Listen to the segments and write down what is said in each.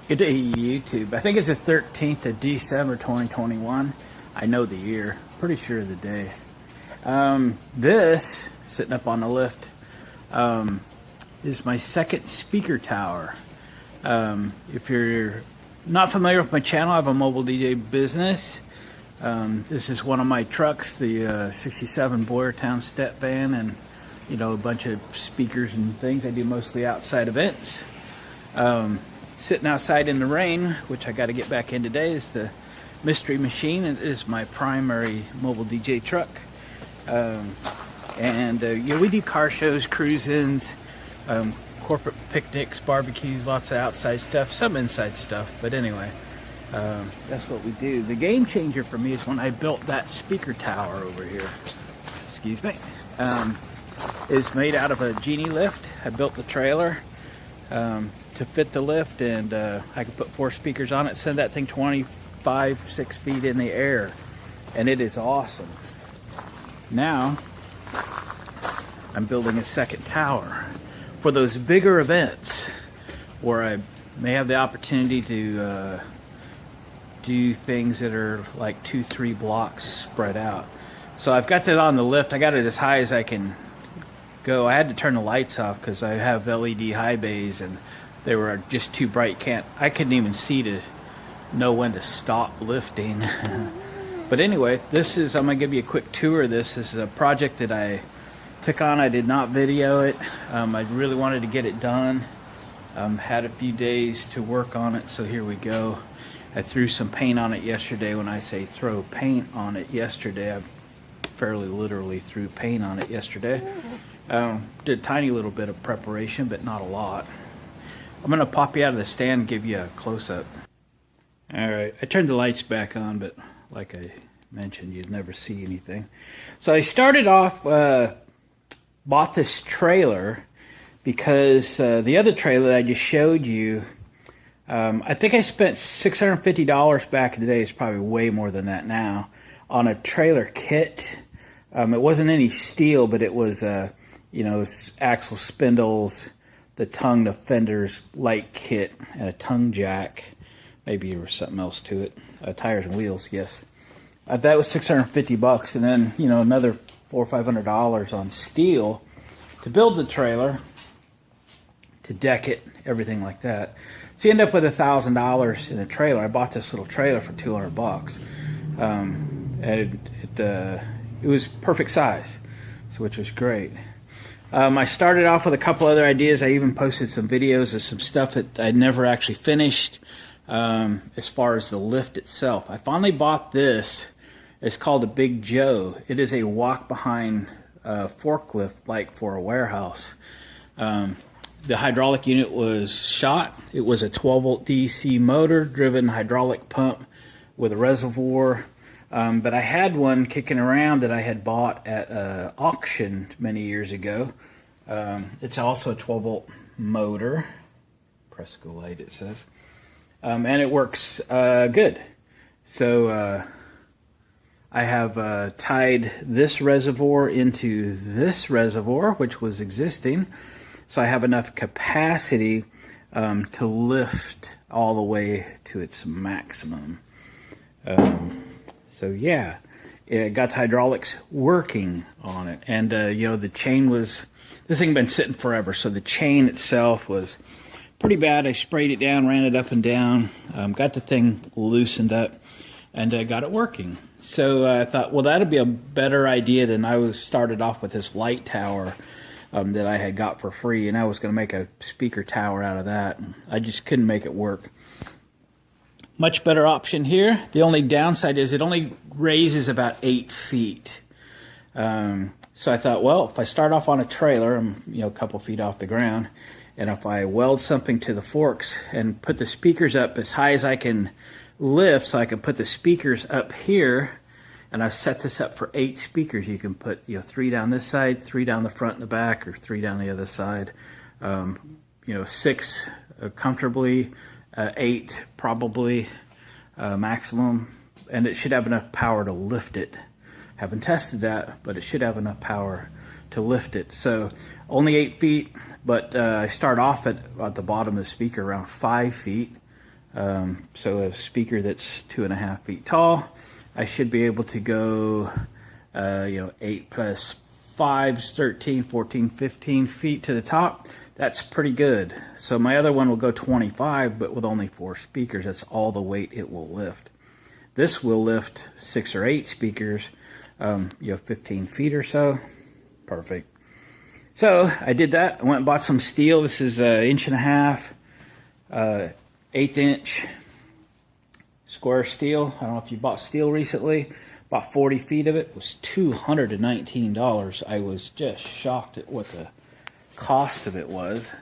Good day, YouTube. I think it's the 13th of December 2021. I know the year, pretty sure of the day. This, sitting up on the lift, is my second speaker tower. If you're not familiar with my channel, I have a mobile DJ business. This is one of my trucks, the 67 Boyertown step van, and a bunch of speakers and things. I do mostly outside events. Sitting outside in the rain, which I got to get back in today, is the Mystery Machine. It is my primary mobile DJ truck. We do car shows, cruise-ins, corporate picnics, barbecues, lots of outside stuff, some inside stuff. But anyway, that's what we do. The game changer for me is when I built that speaker tower over here. Excuse me. It's made out of a Genie lift. I built the trailer to fit the lift, and I could put 4 speakers on it, send that thing 6 feet in the air, and it is awesome. Now I'm building a second tower for those bigger events where I may have the opportunity to do things that are like 2-3 blocks spread out. So I've got that on the lift. I got it as high as I can go. I had to turn the lights off because I have LED high bays and they were just too bright. I couldn't even see to know when to stop lifting. But anyway, I'm gonna give you a quick tour of this. This is a project that I took on. I did not video it. I really wanted to get it done. Had a few days to work on it, so here we go. I threw some paint on it yesterday. When I say throw paint on it yesterday, I fairly literally threw paint on it yesterday. Did a tiny little bit of preparation, but not a lot. I'm gonna pop you out of the stand and give you a close-up. All right, I turned the lights back on, but like I mentioned, you'd never see anything. So I started off, bought this trailer because the other trailer that I just showed you, I think I spent $650 back in the day. It's probably way more than that now, on a trailer kit. It wasn't any steel, but it was, axle spindles, the tongue, the fenders, light kit, and a tongue jack. Maybe there was something else to it. Tires and wheels, yes. That was $650, and then another $400 or $500 on steel to build the trailer, to deck it, everything like that. So you end up with $1,000 in a trailer. I bought this little trailer for $200, and it was perfect size, which was great. I started off with a couple other ideas. I even posted some videos of some stuff that I never actually finished as far as the lift itself. I finally bought this. It's called a Big Joe. It is a walk-behind forklift, like for a warehouse. The hydraulic unit was shot. It was a 12-volt DC motor-driven hydraulic pump with a reservoir. But I had one kicking around that I had bought at an auction many years ago. It's also a 12-volt motor. Prescolite, it says. And it works good. So I have tied this reservoir into this reservoir, which was existing. So I have enough capacity to lift all the way to its maximum. So yeah, it got the hydraulics working on it, and the chain was, this thing had been sitting forever, so the chain itself was pretty bad. I sprayed it down, ran it up and down, got the thing loosened up, and got it working. So I thought, well, that'd be a better idea than I started off with this light tower that I had got for free, and I was going to make a speaker tower out of that. I just couldn't make it work. Much better option here. The only downside is it only raises about 8 feet. So I thought, well, if I start off on a trailer, I'm a couple feet off the ground, and if I weld something to the forks and put the speakers up as high as I can lift, so I can put the speakers up here, and I've set this up for 8 speakers. You can put 3 down this side, 3 down the front and the back, or 3 down the other side. 6 comfortably. 8 probably maximum, and it should have enough power to lift it. Haven't tested that, but it should have enough power to lift it. So only 8 feet, but I start off at the bottom of the speaker around 5 feet. So a speaker that's 2.5 feet tall, I should be able to go, 8 plus 5 is 13, 14, 15 feet to the top. That's pretty good. So my other one will go 25, but with only 4 speakers. That's all the weight it will lift. This will lift 6 or 8 speakers, 15 feet or so. Perfect. So I did that. I went and bought some steel. This is 1.5 inch, 1/8 inch square steel. I don't know if you bought steel recently. Bought 40 feet of it. It was $219. I was just shocked at what the cost of it was.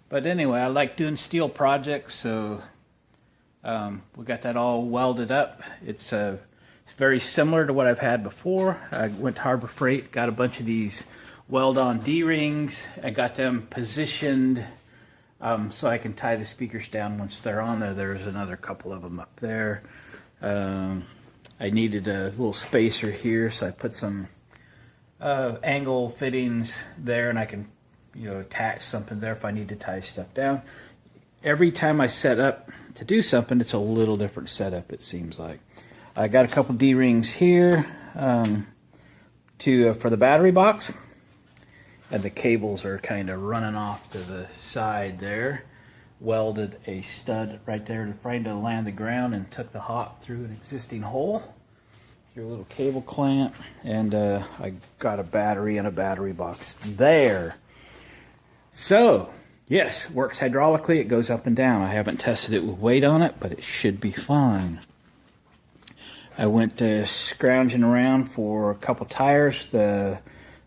But anyway, I like doing steel projects, so we got that all welded up. It's very similar to what I've had before. I went to Harbor Freight, got a bunch of these weld-on D-rings. I got them positioned so I can tie the speakers down once they're on there. There's another couple of them up there. I needed a little spacer here, so I put some angle fittings there, and I can, attach something there if I need to tie stuff down. Every time I set up to do something, it's a little different setup, it seems like. I got a couple D-rings here for the battery box, and the cables are kind of running off to the side there. Welded a stud right there trying to land the ground, and took the hot through an existing hole through a little cable clamp, and I got a battery and a battery box there. So yes, works hydraulically. It goes up and down. I haven't tested it with weight on it, but it should be fine. I went scrounging around for a couple tires. The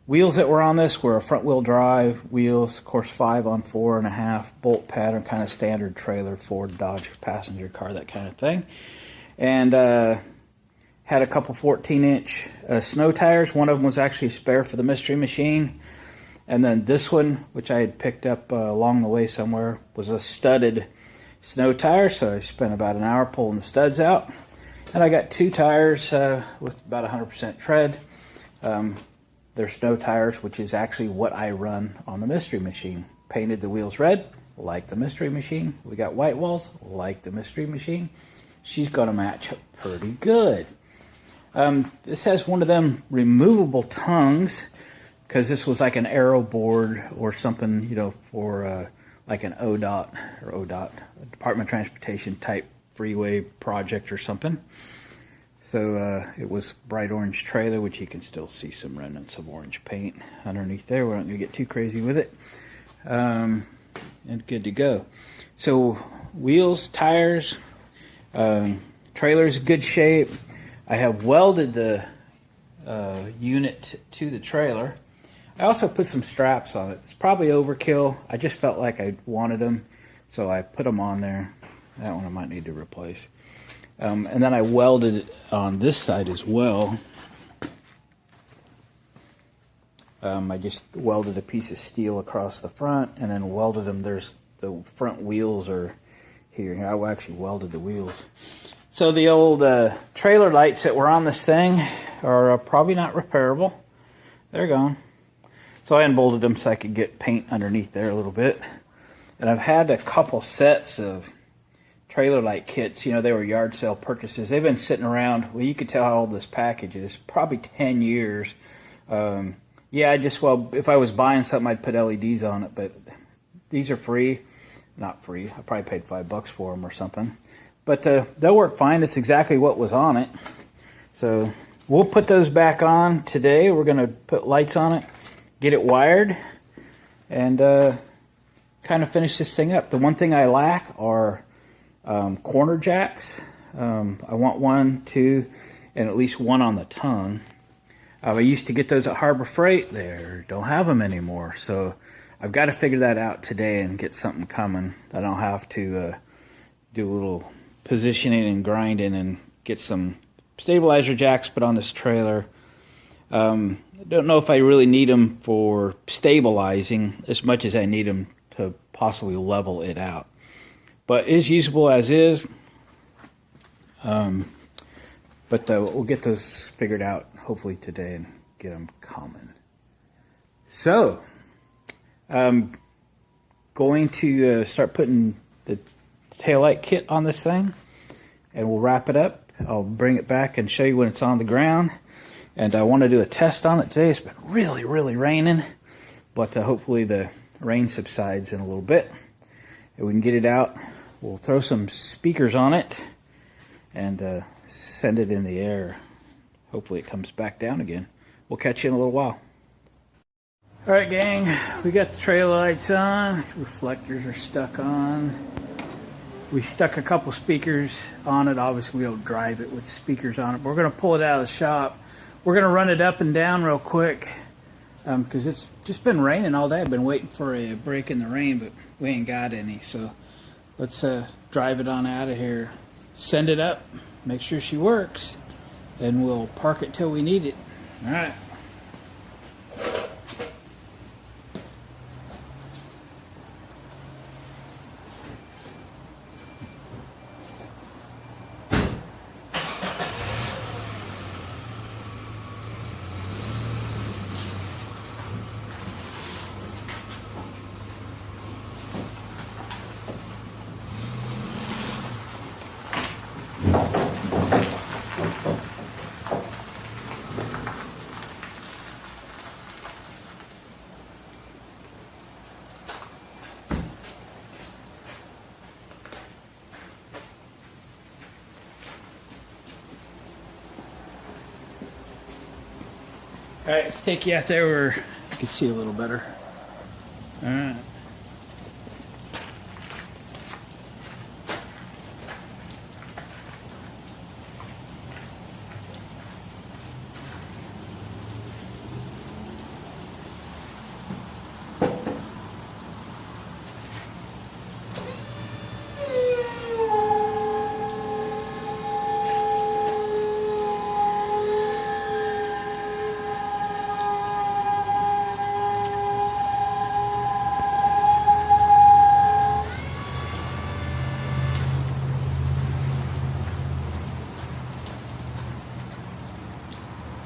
wheels that were on this were a front wheel drive wheels, of course 5 on 4.5 bolt pattern, kind of standard trailer, Ford, Dodge passenger car, that kind of thing. And had a couple 14-inch snow tires. One of them was actually a spare for the Mystery Machine. And then this one, which I had picked up along the way somewhere, was a studded snow tire. So I spent about an hour pulling the studs out. And I got 2 tires with about 100% tread. They're snow tires, which is actually what I run on the Mystery Machine. Painted the wheels red, like the Mystery Machine. We got white walls, like the Mystery Machine. She's going to match pretty good. This has one of them removable tongues, because this was like an aero board or something, for like an ODOT, Department of Transportation type freeway project or something. So it was bright orange trailer, which you can still see some remnants of orange paint underneath there. We're not going to get too crazy with it. And good to go. So wheels, tires, trailer's good shape. I have welded the unit to the trailer. I also put some straps on it. It's probably overkill. I just felt like I wanted them, so I put them on there. That one I might need to replace. And then I welded it on this side as well. I just welded a piece of steel across the front and then welded them. There's the front wheels are here. I actually welded the wheels. So the old trailer lights that were on this thing are probably not repairable. They're gone. So I unbolted them so I could get paint underneath there a little bit. And I've had a couple sets of trailer light kits. They were yard sale purchases. They've been sitting around. Well, you could tell how old this package is. Probably 10 years. If I was buying something, I'd put LEDs on it. But these are free. Not free. I probably paid $5 for them or something. But they'll work fine. It's exactly what was on it. So we'll put those back on today. We're going to put lights on it, get it wired, and kind of finish this thing up. The one thing I lack are corner jacks. I want 1, 2, and at least 1 on the tongue. I used to get those at Harbor Freight. They don't have them anymore. So I've got to figure that out today and get something coming. I don't have to do a little positioning and grinding and get some stabilizer jacks put on this trailer. I don't know if I really need them for stabilizing as much as I need them to possibly level it out. But it is usable as is. But we'll get those figured out hopefully today and get them coming. So, I'm going to start putting the taillight kit on this thing, and we'll wrap it up. I'll bring it back and show you when it's on the ground. And I want to do a test on it today. It's been really, really raining, but hopefully the rain subsides in a little bit and we can get it out. We'll throw some speakers on it and send it in the air. Hopefully it comes back down again. We'll catch you in a little while. All right, gang, we got the trail lights on. Reflectors are stuck on. We stuck a couple speakers on it. Obviously, we don't drive it with speakers on it. But we're going to pull it out of the shop. We're going to run it up and down real quick because it's just been raining all day. I've been waiting for a break in the rain, but we ain't got any. So let's drive it on out of here. Send it up. Make sure she works. And we'll park it till we need it. All right. All right, let's take you out there where you can see a little better. All right.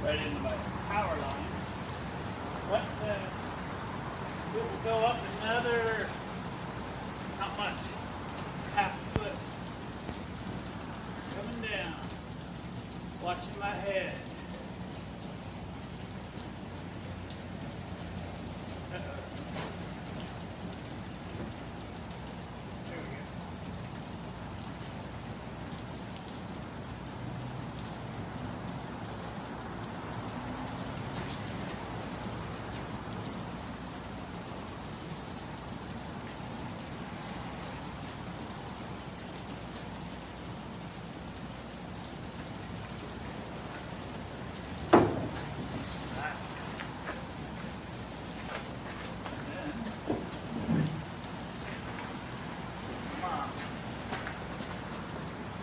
Right into my power line. But it will go up another, not much, half a foot. Coming down, watching my head.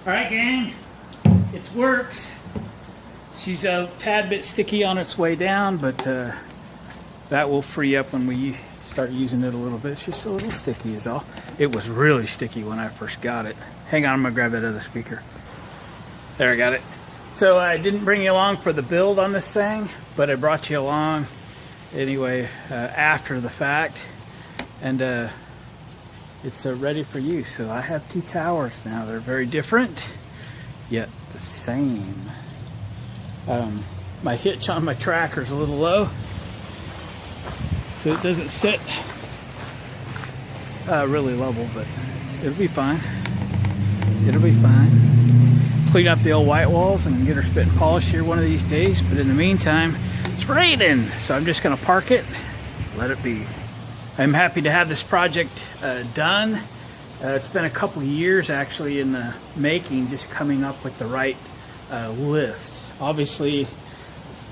All right, gang, it works. She's a tad bit sticky on its way down, but that will free up when we start using it a little bit. It's just a little sticky is all. It was really sticky when I first got it. Hang on, I'm gonna grab that other speaker. There, I got it. So I didn't bring you along for the build on this thing, but I brought you along anyway after the fact. And it's ready for use. So I have two towers now. They're very different, yet the same. My hitch on my tractor is a little low, so it doesn't sit really level, but it'll be fine. It'll be fine. Clean up the old white walls and get her spit and polish here one of these days. But in the meantime, it's raining, so I'm just gonna park it, let it be. I'm happy to have this project done. It's been a couple of years actually in the making, just coming up with the right lift. Obviously,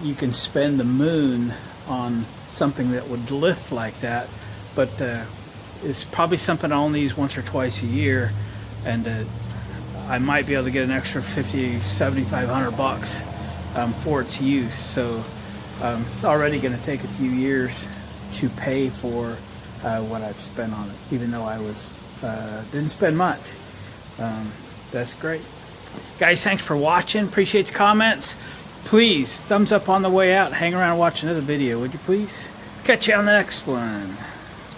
you can spend the moon on something that would lift like that, but it's probably something I only use once or twice a year, and I might be able to get an extra 50, 7,500 bucks for its use. So it's already going to take a few years to pay for what I've spent on it, even though I didn't spend much. That's great. Guys, thanks for watching. Appreciate the comments. Please, thumbs up on the way out. Hang around and watch another video, would you please? Catch you on the next one.